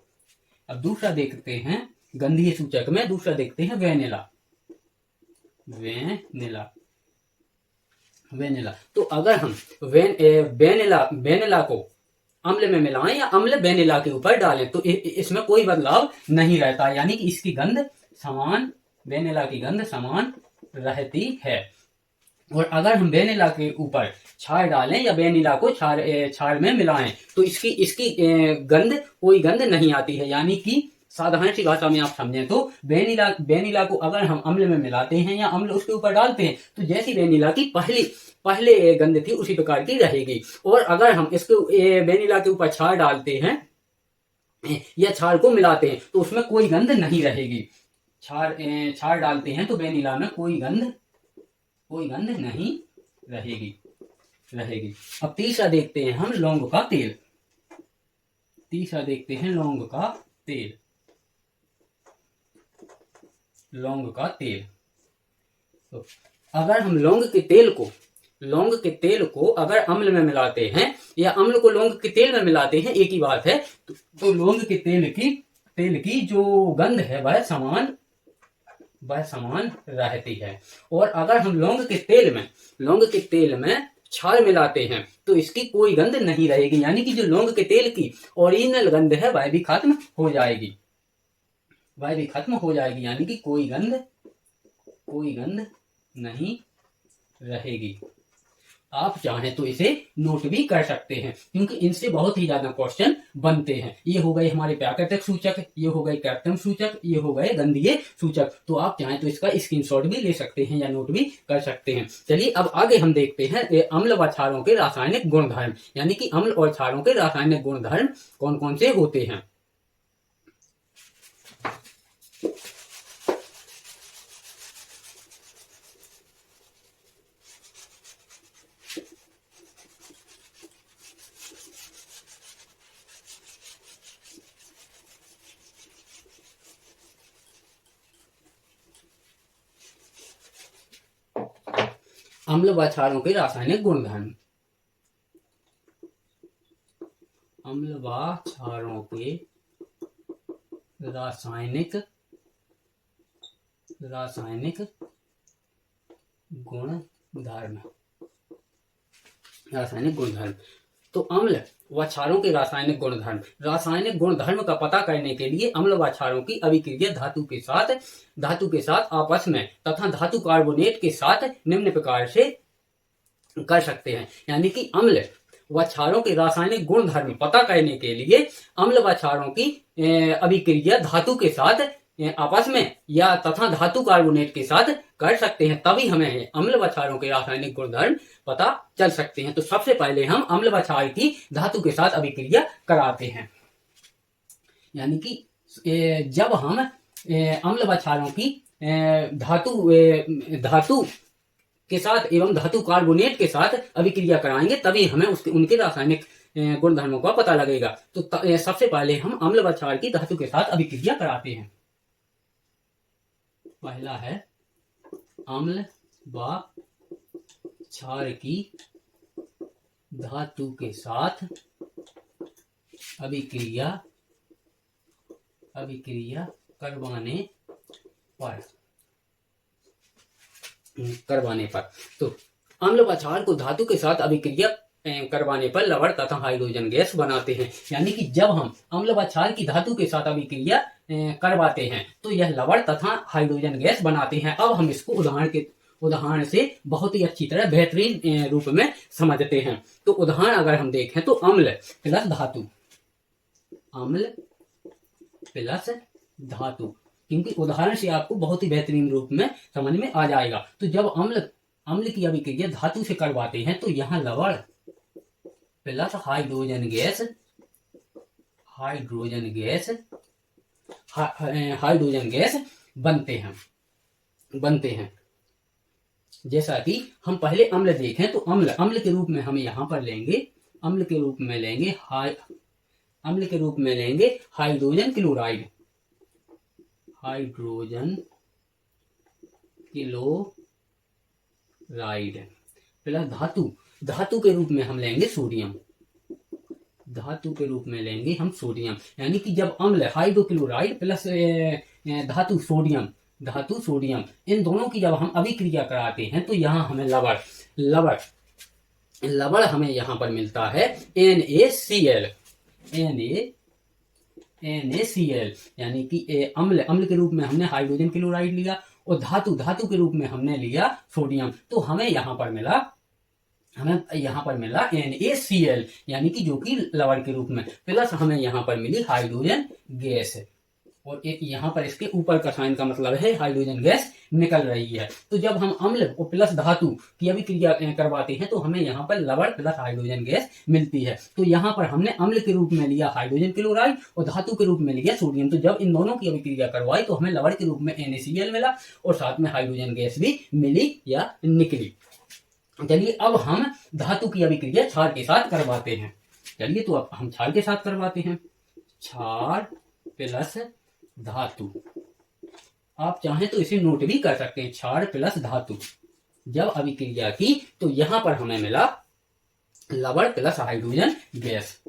अब दूसरा देखते हैं गंधीय सूचक में, दूसरा देखते हैं वेनिला। तो अगर हम वेनिला को अम्ल में मिलाएं या अम्ल वेनिला के ऊपर डालें तो इसमें कोई बदलाव नहीं रहता, यानी कि इसकी गंध वेनिला की गंध समान रहती है। और अगर हम वेनिला के ऊपर क्षार डालें या वेनिला को क्षार में मिलाएं तो इसकी कोई गंध नहीं आती है, यानी कि साधारण सी भाषा में आप समझें तो वेनिला को अगर हम अम्ल में मिलाते हैं या अम्ल उसके ऊपर डालते हैं तो जैसी वेनिला की पहले गंध थी उसी प्रकार की रहेगी। और अगर हम इसके वेनिला के ऊपर क्षार डालते हैं या क्षार को मिलाते हैं तो उसमें कोई गंध नहीं रहेगी। क्षार डालते हैं तो वेनिला में कोई गंध नहीं रहेगी। अब तीसरा देखते हैं हम लौंग का तेल। लौंग का तेल तो अगर हम लौंग के तेल को अगर अम्ल में मिलाते हैं या अम्ल को लौंग के तेल में मिलाते हैं, एक ही बात है, तो लौंग के तेल की जो गंध है वह समान रहती है। और अगर हम लौंग के तेल में क्षार मिलाते हैं तो इसकी कोई गंध नहीं रहेगी, यानी कि जो लौंग के तेल की ओरिजिनल गंध है वह भी खत्म हो जाएगी, यानी कि कोई गंध नहीं रहेगी। आप चाहें तो इसे नोट भी कर सकते हैं, क्योंकि इनसे बहुत ही ज्यादा क्वेश्चन बनते हैं। ये हो गए हमारे प्राकृतिक सूचक, ये हो गए कृत्रिम सूचक, ये हो गए गंधीय सूचक। तो आप चाहें तो इसका स्क्रीनशॉट भी ले सकते हैं या नोट भी कर सकते हैं। चलिए अब आगे हम देखते हैं अम्ल व क्षारों के रासायनिक गुणधर्म, यानी कि अम्ल और क्षारों के रासायनिक गुणधर्म कौन कौन से होते हैं। अम्ल व क्षारों के रासायनिक गुणधर्म। अम्ल व क्षारों के रासायनिक गुणधर्म। तो अम्ल व क्षारों के रासायनिक गुणधर्म का पता करने के लिए अम्ल व क्षारों की अभिक्रिया धातु के साथ आपस में तथा धातु कार्बोनेट के साथ निम्न प्रकार से कर सकते हैं। यानी कि अम्ल व क्षारों के रासायनिक गुणधर्म पता करने के लिए अम्ल व क्षारों की अभिक्रिया धातु के साथ आपस में या तथा धातु कार्बोनेट के साथ कर सकते हैं, तभी हमें अम्ल व क्षारों के रासायनिक गुणधर्म पता चल सकते हैं। तो सबसे पहले हम अम्ल व क्षार की धातु के साथ अभिक्रिया कराते हैं, यानी कि जब हम अम्ल व क्षारों की धातु के साथ एवं धातु कार्बोनेट के साथ अभिक्रिया कराएंगे, तभी हमें उनके रासायनिक गुणधर्मों का पता लगेगा। तो सबसे पहले हम अम्ल व क्षार की धातु के साथ अभिक्रिया कराते हैं। पहला है अम्ल व क्षार की धातु के साथ अभिक्रिया करवाने पर तो अम्ल व क्षार को धातु के साथ अभिक्रिया करवाने पर लवण तथा हाइड्रोजन गैस बनाते हैं। यानी कि जब हम अम्ल व क्षार की धातु के साथ अभिक्रिया करवाते हैं तो यह लवण तथा हाइड्रोजन गैस बनाते हैं। अब हम इसको उदाहरण से बहुत ही अच्छी तरह बेहतरीन रूप में समझते हैं। तो उदाहरण अगर हम देखें तो अम्ल प्लस धातु, क्योंकि उदाहरण से आपको बहुत ही बेहतरीन रूप में समझ में आ जाएगा। तो जब अम्ल की अभिक्रिया धातु से करवाते हैं तो यहाँ लवण प्लस हाइड्रोजन गैस बनते हैं। जैसा कि हम पहले अम्ल देखें तो अम्ल के रूप में हम यहाँ पर लेंगे हाइड्रोजन क्लोराइड प्लस धातु के रूप में हम लेंगे सोडियम। यानी कि जब अम्ल हाइड्रोक्लोराइड प्लस धातु सोडियम इन दोनों की जब हम अभिक्रिया कराते हैं तो यहाँ हमें लवण हमें यहाँ पर मिलता है NaCl, यानी कि अम्ल के रूप में हमने हाइड्रोजन क्लोराइड लिया और धातु के रूप में हमने लिया सोडियम। तो हमें यहाँ पर मिला NaCl, यानी कि जो कि लवण के रूप में, प्लस हमें यहाँ पर मिली हाइड्रोजन गैस, और एक यहाँ पर इसके ऊपर का साइन का मतलब है हाइड्रोजन गैस निकल रही है। तो जब हम अम्ल और प्लस धातु की अभिक्रिया करवाते हैं तो हमें यहाँ पर लवण प्लस हाइड्रोजन गैस मिलती है। तो यहाँ पर हमने अम्ल के रूप में लिया हाइड्रोजन क्लोराइड और धातु के रूप में लिया सोडियम। तो जब इन दोनों की अभिक्रिया करवाई तो हमें लवण के रूप में NaCl मिला और साथ में हाइड्रोजन गैस भी मिली या निकली। चलिए अब हम धातु की अभिक्रिया क्षार के साथ करवाते हैं। चलिए तो अब हम क्षार के साथ करवाते हैं। क्षार प्लस धातु, आप चाहें तो इसे नोट भी कर सकते हैं, क्षार प्लस धातु। जब अभिक्रिया की तो यहां पर हमें मिला लवण प्लस हाइड्रोजन गैस,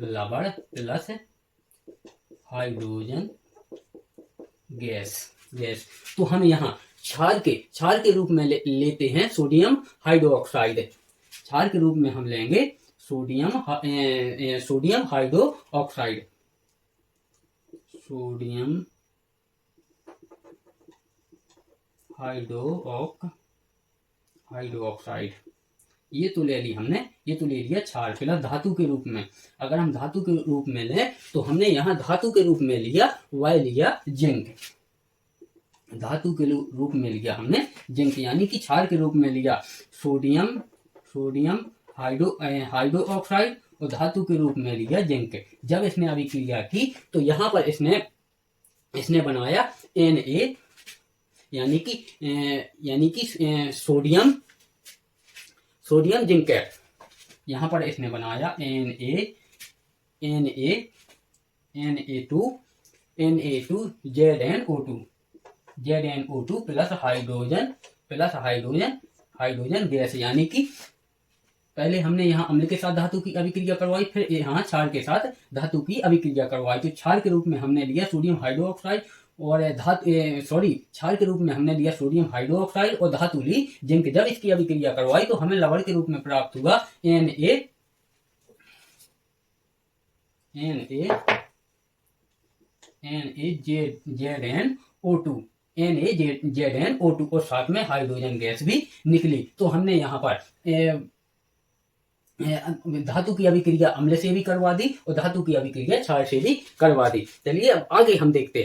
लवण प्लस हाइड्रोजन गैस। तो हम यहाँ क्षार के रूप में लेते हैं सोडियम हाइड्रोक्साइड। क्षार के रूप में हम लेंगे सोडियम हाइड्रोक्साइड, सोडियम हाइड्रोक्साइड। ये तो ले ली हमने, ये तो ले लिया क्षार प्लस धातु के रूप में। अगर हम धातु के रूप में लें तो हमने यहाँ धातु के रूप में लिया, वह लिया जिंक। धातु के रूप में लिया हमने जिंक, यानी कि क्षार के रूप में लिया सोडियम हाइड्रोक्साइड और धातु के रूप में लिया जिंक। जब इसने अभिक्रिया की तो यहाँ पर इसने बनाया Na, यानी कि सोडियम जिंकेट। यहाँ पर इसने बनाया Na2 ZnO2 plus hydrogen gas. यानी कि पहले हमने यहाँ अम्ल के साथ धातु की अभिक्रिया करवाई, फिर यहाँ क्षार के साथ धातु की अभिक्रिया करवाई। तो क्षार के रूप में हमने लिया सोडियम हाइड्रोक्साइड और क्षार के रूप में हमने लिया सोडियम हाइड्रोक्साइड और धातु ली जिंक। जब इसकी अभिक्रिया करवाई तो हमें लवण के रूप में प्राप्त हुआ NaZnO2 और साथ में हाइड्रोजन गैस भी निकली। तो हमने यहाँ पर धातु की अभिक्रिया अम्ल से भी करवा दी और धातु की अभिक्रिया क्षार से भी करवा दी। चलिए अब आगे हम देखते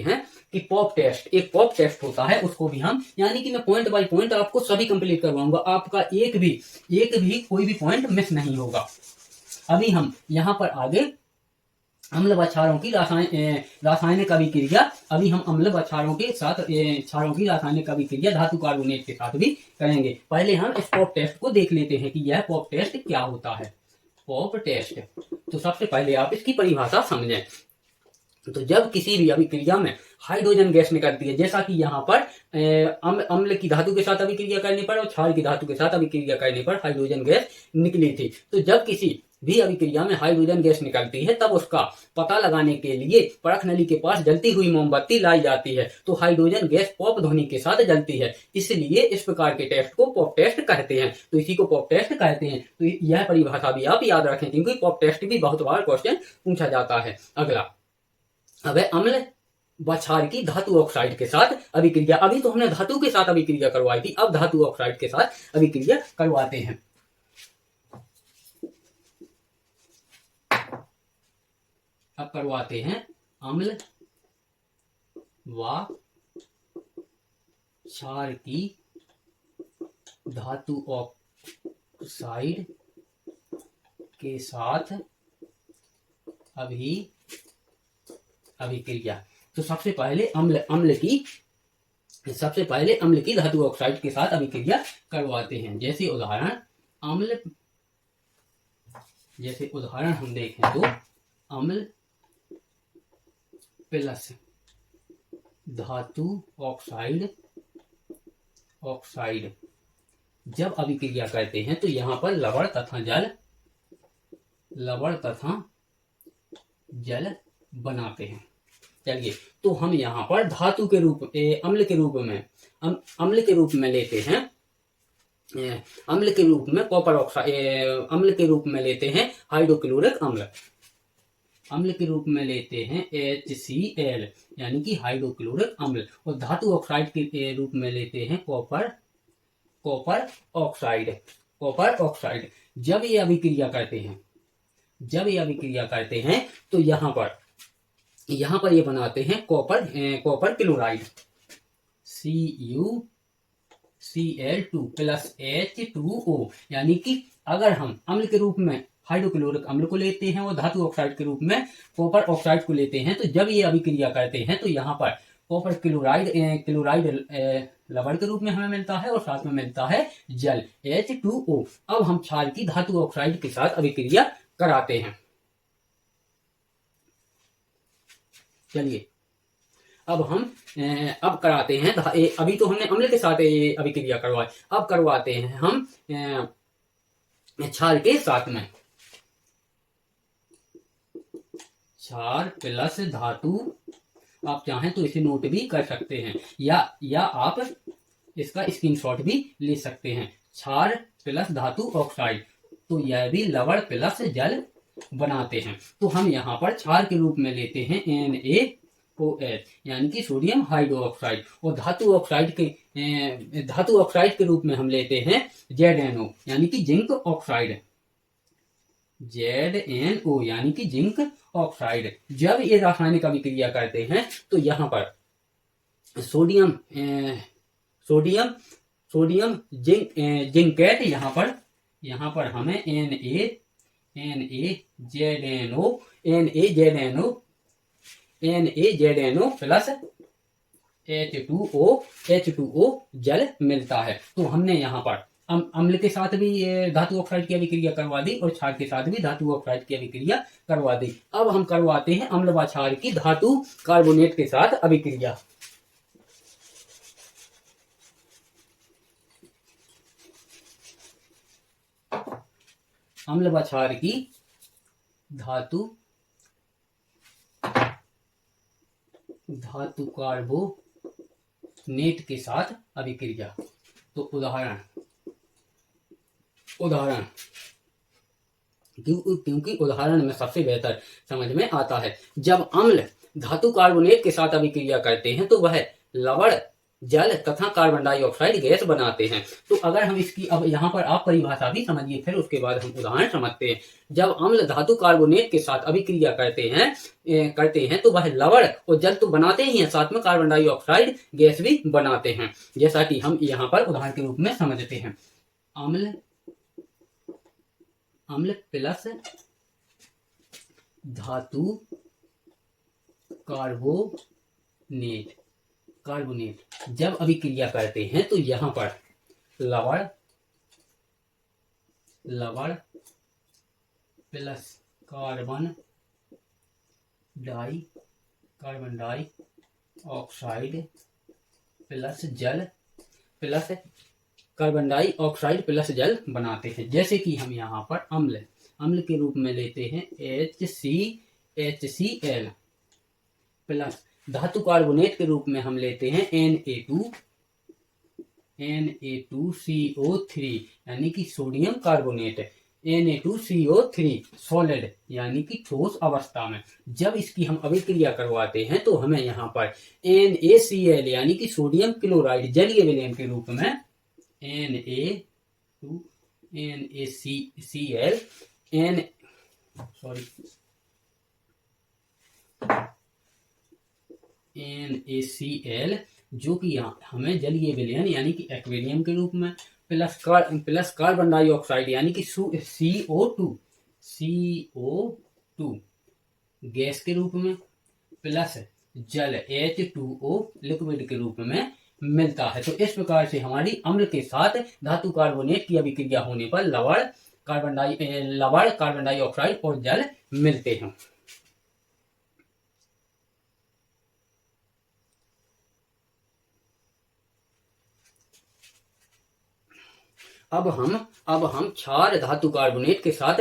हैं कि पॉप टेस्ट, एक पॉप टेस्ट होता है, उसको भी हम, यानी कि मैं पॉइंट बाय पॉइंट आपको सभी कंप्लीट करवाऊंगा, आपका एक भी कोई भी पॉइंट मिस नहीं होगा। अभी हम यहाँ पर आगे अम्ल व क्षारों की रासायनिक अभिक्रिया, अभी हम अम्ल व क्षारों के साथ क्षारों की रासायनिक अभिक्रिया धातु कार्बोनेट के साथ भी करेंगे। पहले हम इस पॉप टेस्ट को देख लेते हैं कि यह पॉप टेस्ट क्या होता है। पॉप टेस्ट, तो सबसे पहले आप इसकी परिभाषा समझें। तो जब किसी भी अभिक्रिया में हाइड्रोजन गैस निकलती है, जैसा कि यहाँ पर अम्ल की धातु के साथ अभिक्रिया करने पर और क्षार की धातु के साथ अभिक्रिया करने पर हाइड्रोजन गैस निकली थी। तो जब किसी भी अभिक्रिया में हाइड्रोजन गैस निकलती है तब उसका पता लगाने के लिए परख नली के पास जलती हुई मोमबत्ती लाई जाती है। तो हाइड्रोजन गैस पॉप ध्वनि के साथ जलती है, इसलिए इस प्रकार के टेस्ट को पॉप टेस्ट कहते हैं। तो इसी को पॉप टेस्ट कहते हैं। तो यह परिभाषा भी आप याद रखें, क्योंकि पॉप टेस्ट भी बहुत बार क्वेश्चन पूछा जाता है। अगला, अब है अम्ल व क्षार की धातु ऑक्साइड के साथ अभिक्रिया। अभी तो हमने धातु के साथ अभिक्रिया करवाई थी, अब धातु ऑक्साइड के साथ अभिक्रिया करवाते हैं। अब करवाते हैं अम्ल व क्षार की धातु ऑक्साइड के साथ अभिक्रिया। तो सबसे पहले अम्ल की धातु ऑक्साइड के साथ अभिक्रिया करवाते हैं। जैसे उदाहरण हम देखें तो अम्ल प्लस धातु ऑक्साइड जब अभिक्रिया करते हैं तो यहाँ पर लवण तथा जल बनाते हैं। चलिए, तो हम यहाँ पर धातु के रूप अम्ल के रूप में लेते हैं, अम्ल के रूप में कॉपर ऑक्साइड, अम्ल के रूप में लेते हैं हाइड्रोक्लोरिक अम्ल, अम्ल के रूप में लेते हैं HCl यानी कि हाइड्रोक्लोरिक अम्ल, और धातु ऑक्साइड के रूप में लेते हैं कॉपर ऑक्साइड। जब ये अभिक्रिया करते हैं तो यहाँ पर ये बनाते हैं copper chloride CuCl2 plus H2O। यानी कि अगर हम अम्ल के रूप में हाइड्रोक्लोरिक अम्ल को लेते हैं और धातु ऑक्साइड के रूप में कॉपर ऑक्साइड को लेते हैं, तो जब ये अभिक्रिया करते हैं तो यहाँ पर कॉपर क्लोराइड लवण के रूप में हमें मिलता है और साथ में मिलता है जल H2O। अब हम क्षार की धातु ऑक्साइड के साथ अभिक्रिया कराते हैं। चलिए अब हम अब कराते हैं, अभी तो हमने अम्ल के साथ ये अभिक्रिया करवाई, अब करवाते हैं हम क्षार के साथ में। क्षार प्लस धातु, आप चाहें तो इसे नोट भी कर सकते हैं या आप इसका स्क्रीनशॉट भी ले सकते हैं। क्षार प्लस धातु ऑक्साइड, तो यह भी लवण प्लस जल बनाते हैं। तो हम यहाँ पर क्षार के रूप में लेते हैं NaOH यानी कि सोडियम हाइड्रोक्साइड, और धातु ऑक्साइड के रूप में हम लेते हैं ZNO यानी कि जिंक ऑक्साइड। ZNO यानी कि जिंक ऑक्साइड। जब ये रासायनिक अभिक्रिया करते हैं तो यहाँ पर सोडियम जिंकेट, यहाँ पर हमें NaZNO प्लस H2O जल मिलता है। तो हमने यहाँ पर अम्ल के साथ भी धातु ऑक्साइड की अभिक्रिया करवा दी और क्षार के साथ भी धातु ऑक्साइड की अभिक्रिया करवा दी। अब हम करवाते हैं अम्ल व क्षार की धातु कार्बोनेट के साथ अभिक्रिया। अम्ल व क्षार की धातु कार्बोनेट के साथ अभिक्रिया। तो उदाहरण क्योंकि उदाहरण में सबसे बेहतर समझ में आता है। जब अम्ल धातु कार्बोनेट के साथ अभिक्रिया करते हैं तो वह लवण जल तथा कार्बन डाइऑक्साइड गैस बनाते हैं। तो अगर हम इसकी अब यहाँ पर आप परिभाषा भी समझिए, फिर उसके बाद हम उदाहरण समझते हैं। जब अम्ल धातु कार्बोनेट के साथ अभिक्रिया करते हैं तो वह लवण और जल तो बनाते ही हैं, साथ में कार्बन डाइऑक्साइड गैस भी बनाते हैं। जैसा कि हम यहाँ पर उदाहरण के रूप में समझते हैं। अम्ल प्लस धातु कार्बोनेट जब अभिक्रिया करते हैं तो यहाँ पर लवण plus carbon dioxide plus carbon dioxide plus जल बनाते हैं। जैसे कि हम यहाँ पर अम्ल के रूप में लेते हैं HCl प्लस धातु कार्बोनेट के रूप में हम लेते हैं Na2CO3 यानी कि सोडियम कार्बोनेट, Na2CO3 सॉलिड यानी कि ठोस अवस्था में। जब इसकी हम अभिक्रिया करवाते हैं तो हमें यहाँ पर NaCl यानी कि सोडियम क्लोराइड जलीय विलयन के रूप में NaCl जो कि हमें जलीय विलयन यानी कि एक्वेरियम के रूप में, प्लस कार्बन डाइऑक्साइड यानी कि CO2 गैस के रूप में, प्लस जल H2O लिक्विड के रूप में मिलता है। तो इस प्रकार से हमारी अम्ल के साथ धातु कार्बोनेट की अभिक्रिया होने पर लवण कार्बन डाइऑक्साइड और जल मिलते हैं। अब हम क्षार धातु कार्बोनेट के साथ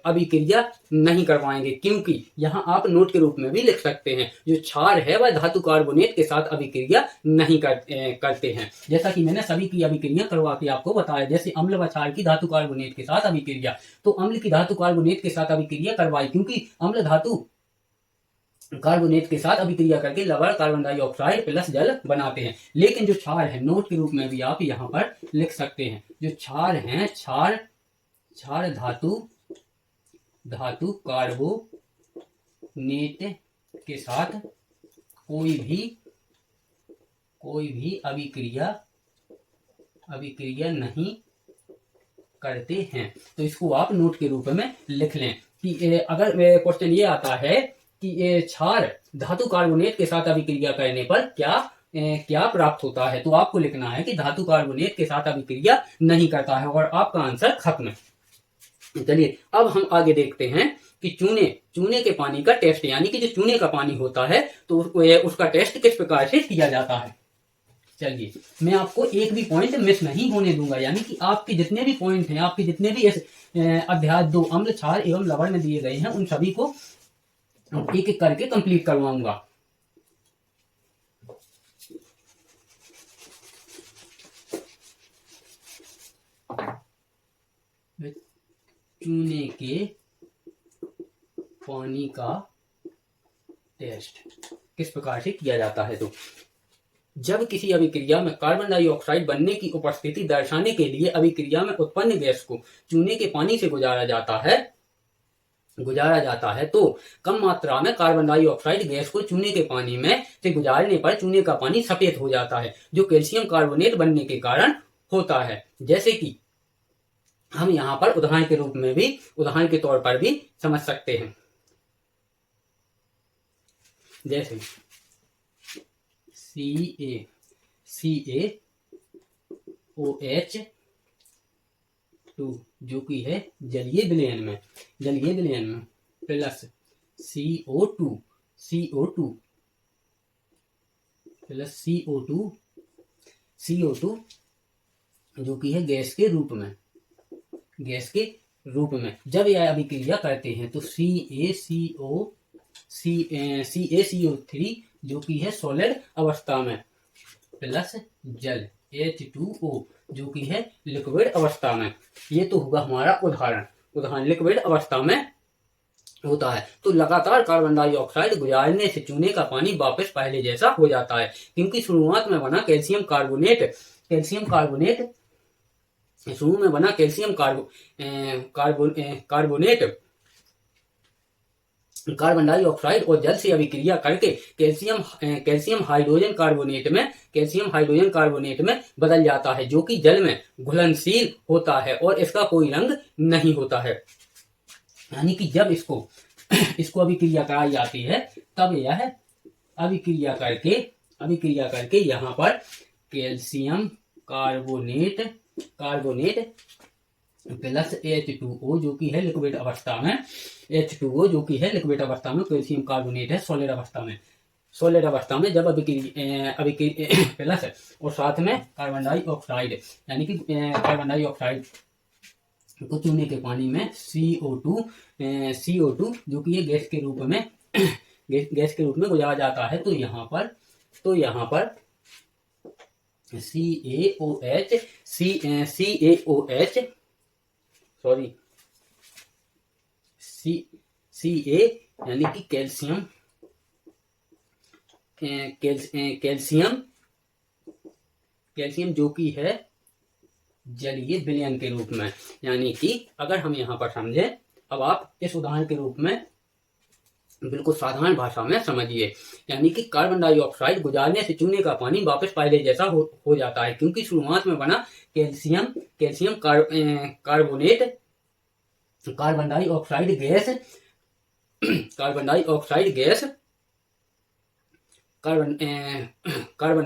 अभिक्रिया नहीं करवाएंगे, क्योंकि यहाँ आप नोट के रूप में भी लिख सकते हैं। जो क्षार है वह धातु कार्बोनेट के साथ अभिक्रिया नहीं करते हैं। जैसा कि मैंने सभी की अभिक्रिया करवा के आपको बताया। जैसे अम्ल व क्षार की धातु कार्बोनेट के साथ अभिक्रिया, तो अम्ल की धातु कार्बोनेट के साथ अभिक्रिया करवाई, क्योंकि अम्ल धातु कार्बोनेट के साथ अभिक्रिया करके लवण कार्बन डाइऑक्साइड प्लस जल बनाते हैं। लेकिन जो क्षार है, नोट के रूप में भी आप यहाँ पर लिख सकते हैं। जो क्षार हैं, क्षार धातु कार्बोनेट के साथ कोई भी अभिक्रिया नहीं करते हैं। तो इसको आप नोट के रूप में लिख लें कि अगर क्वेश्चन ये आता है कि क्षार धातु कार्बोनेट के साथ अभिक्रिया करने पर क्या प्राप्त होता है, तो आपको लिखना है कि धातु कार्बोनेट के साथ अभिक्रिया नहीं करता है, और आपका आंसर खत्म। चलिए अब हम आगे देखते हैं कि चूने के पानी का टेस्ट, यानी कि जो चूने का पानी होता है तो उसका टेस्ट किस प्रकार से किया जाता है। चलिए, मैं आपको एक भी पॉइंट मिस नहीं होने दूंगा, यानी कि आपके जितने भी पॉइंट हैं, आपके जितने भी अध्याय 2 अम्ल, क्षार एवं लवण में दिए गए हैं, उन सभी को एक एक करके कंप्लीट करवाऊंगा। चूने के पानी का टेस्ट किस प्रकार से किया जाता है। तो जब किसी अभिक्रिया में कार्बन डाइऑक्साइड बनने की उपस्थिति दर्शाने के लिए अभिक्रिया में उत्पन्न गैस को चूने के पानी से गुजारा जाता है तो कम मात्रा में कार्बन डाइऑक्साइड गैस को चूने के पानी में से गुजारने पर चूने का पानी सफेद हो जाता है, जो कैल्शियम कार्बोनेट बनने के कारण होता है। जैसे कि हम यहाँ पर उदाहरण के तौर पर भी समझ सकते हैं। जैसे CaOH2 जो कि है जलीय विलयन में प्लस CO2 प्लस CO2 जो कि है गैस के रूप में जब यह अभिक्रिया करते हैं तो CaCO3 जो कि है सॉलिड अवस्था में प्लस जल H2O जो कि है लिक्विड अवस्था में। ये तो होगा हमारा उदाहरण लिक्विड अवस्था में होता है। तो लगातार कार्बन डाइऑक्साइड गुजारने से चूने का पानी वापस पहले जैसा हो जाता है, क्योंकि शुरुआत में बना कैल्शियम कार्बोनेट कार्बन डाइऑक्साइड और जल से अभिक्रिया करके कैल्शियम हाइड्रोजन कार्बोनेट में बदल जाता है, जो कि जल में घुलनशील होता है और इसका कोई रंग नहीं होता है। यानी कि जब इसको अभिक्रिया कराई जाती है तब यह अभिक्रिया करके यहाँ पर कैल्शियम कार्बोनेट प्लस H2O जो कि है लिक्विड अवस्था में कैल्शियम कार्बोनेट है सॉलिड अवस्था में जब अभिक्रिया प्लस और साथ में कार्बन डाइऑक्साइड, यानी कि कार्बन डाइऑक्साइड को चूने के पानी में CO2 जो कि ये गैस के रूप में गुजारा जाता है। तो यहाँ पर Ca यानी कि कैल्शियम जो कि है जलीय विलयन के रूप में। यानी कि अगर हम यहाँ पर समझें, अब आप इस उदाहरण के रूप में बिल्कुल साधारण भाषा में समझिए, यानी कि कार्बन डाइऑक्साइड गुजारने से चूने का पानी वापस पहले जैसा हो जाता है, क्योंकि शुरुआत में बना calcium carbonate carbon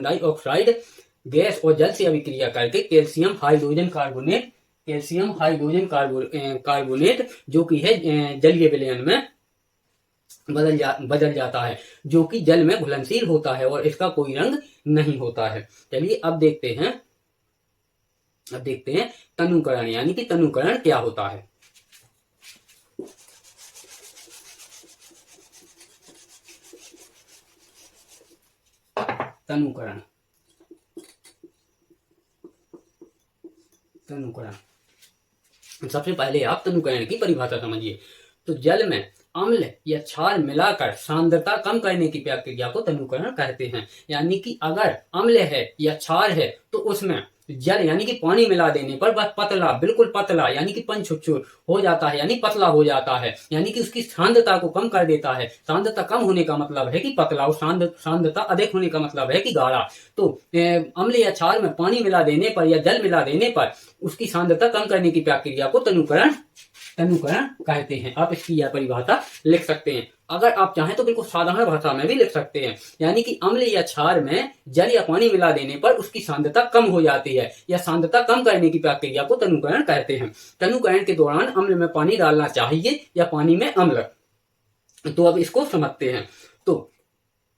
dioxide gas और जल से अभिक्रिया करके कैल्शियम हाइड्रोजन कार्बोनेट जो कि है जलीय विलयन में बदल जाता है, जो कि जल में घुलनशील होता है और इसका कोई रंग नहीं होता है। चलिए अब देखते हैं तनुकरण, यानी कि तनुकरण क्या होता है। तनुकरण सबसे पहले आप तनुकरण की परिभाषा समझिए। तो जल में अम्ल या क्षार मिलाकर सांद्रता कम करने की प्रक्रिया को तनुकरण कहते हैं। यानी कि अगर अम्ल है या क्षार है तो उसमें जल यानी कि पानी मिला देने पर वह बिल्कुल पतला यानी कि पंचुक्षुर हो जाता है, यानी पतला हो जाता है, यानी कि उसकी सांद्रता को कम कर देता है। सांद्रता कम होने का मतलब है कि पतला और सांद्रता अधिक होने का मतलब है कि गाढ़ा। तो अम्ल या क्षार में पानी मिला देने पर या जल मिला देने पर उसकी सांद्रता कम करने की प्रक्रिया को तनुकरण कहते हैं। आप इसकी यह परिभाषा लिख सकते हैं। अगर आप चाहें तो बिल्कुल साधारण भाषा में भी लिख सकते हैं, यानी कि अम्ल या क्षार में जल या पानी मिला देने पर उसकी सांद्रता कम हो जाती है, या सांद्रता कम करने की प्रक्रिया को तनुकरण कहते हैं। तनुकरण के दौरान अम्ल में पानी डालना चाहिए या पानी में अम्ल। तो अब इसको समझते हैं। तो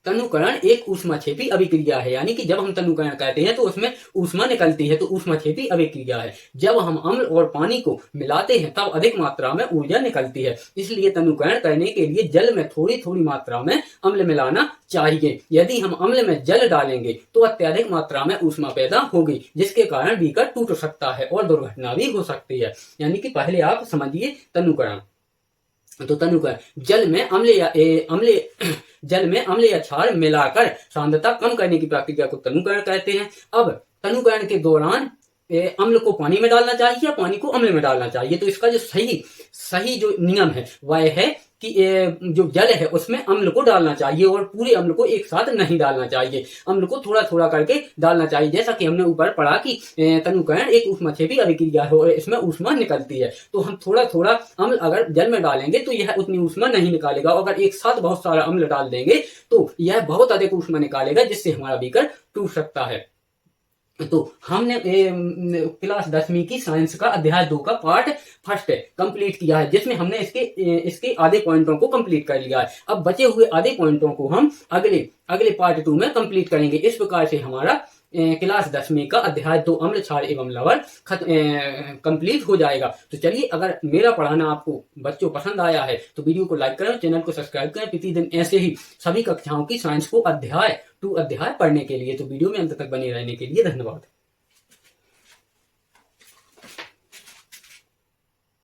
तनुकरण एक ऊष्माक्षेपी अभिक्रिया है, यानी कि जब हम तनुकरण कहते हैं तो उसमें ऊष्मा निकलती है, तो ऊष्माक्षेपी अभिक्रिया है। जब हम अम्ल और पानी को मिलाते हैं तब अधिक मात्रा में ऊर्जा निकलती है, इसलिए तनुकरण करने के लिए जल में थोड़ी थोड़ी मात्रा में अम्ल मिलाना चाहिए। यदि हम अम्ल में जल डालेंगे तो अत्यधिक मात्रा में ऊष्मा पैदा होगी, जिसके कारण बीकर टूट सकता है और दुर्घटना भी हो सकती है। यानी कि पहले आप समझिए तनुकरण। तो तनुकरण जल में अम्ल या क्षार मिलाकर सांद्रता कम करने की प्रक्रिया को तनुकरण कहते हैं। अब तनुकरण के दौरान अम्ल को पानी में डालना चाहिए या पानी को अम्ल में डालना चाहिए। तो इसका जो सही जो नियम है वह है कि जो जल है उसमें अम्ल को डालना चाहिए और पूरे अम्ल को एक साथ नहीं डालना चाहिए, अम्ल को थोड़ा थोड़ा करके डालना चाहिए। जैसा कि हमने ऊपर पढ़ा कि तनुकरण एक ऊष्माक्षेपी अभिक्रिया है और इसमें ऊष्मा निकलती है, तो हम थोड़ा थोड़ा अम्ल अगर जल में डालेंगे तो यह उतनी ऊष्मा नहीं निकालेगा। अगर एक साथ बहुत सारा अम्ल डाल देंगे तो यह बहुत अधिक ऊष्मा निकालेगा, जिससे हमारा बीकर टूट सकता है। तो हमने क्लास 10वीं की साइंस का अध्याय 2 का पार्ट फर्स्ट कंप्लीट किया है, जिसमें हमने इसके आधे पॉइंटों को कंप्लीट कर लिया है। अब बचे हुए आधे पॉइंटों को हम अगले पार्ट 2 में कंप्लीट करेंगे। इस प्रकार से हमारा क्लास 10वीं का अध्याय 2 अम्ल क्षार एवं लवण कंप्लीट हो जाएगा। तो चलिए, अगर मेरा पढ़ाना आपको बच्चों पसंद आया है तो वीडियो को लाइक करें, चैनल को सब्सक्राइब करें प्रतिदिन ऐसे ही सभी कक्षाओं की साइंस को अध्याय 2 पढ़ने के लिए। तो वीडियो में अंत तक बने रहने के लिए धन्यवाद।